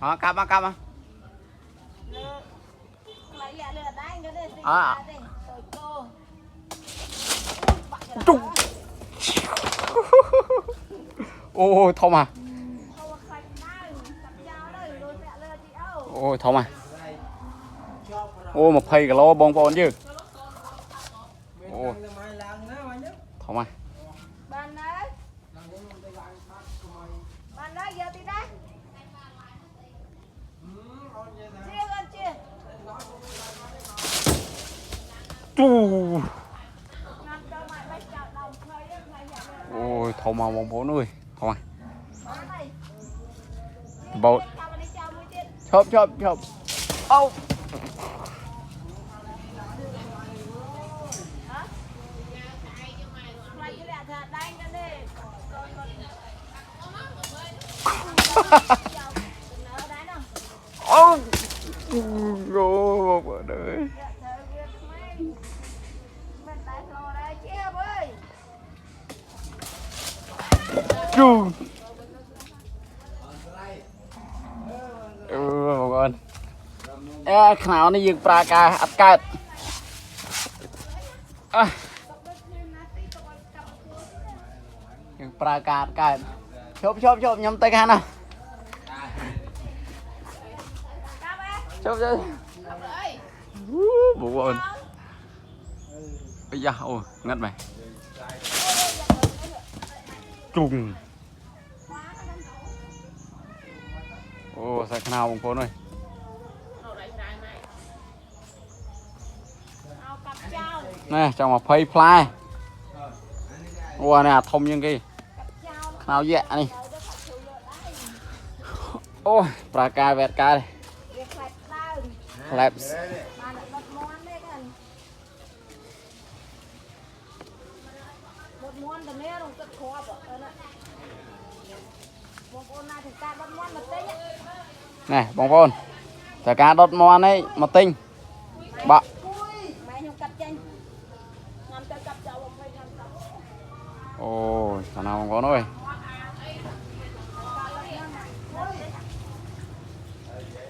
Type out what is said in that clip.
Hả cắm á cắm á. Trung. Ôi thông à. Ôi thông à. Ôi một thầy cả lô bông bồn chứ. Ôi thông à. Bạn nói giờ thì đây. Chu. Ôi thông mà bông bồn ơi. Thông à. Bột. Chộp chộp chộp. Ô. Ô. Ô một đời. Chu. Một con. Ê, khảo này dừng pra ca ắt cát. Dừng pra ca ắt cát. Chộp chộp chộp nhắm tay cái nào. Chộp chộp. Bộ con. Bây giờ, ôi, ngất mày. Trùng. Ồ, sao nào bông phốn ơi. Nè, trong một phây fly. Ủa nè, thông như cái. Nào dạ này. Ôi, pra ca vẹt ca đây. Claps. Này, bông phôn. Tất cả đốt món ấy, một tinh. Bạ. Ôi, thằng nào bông phôn ơi.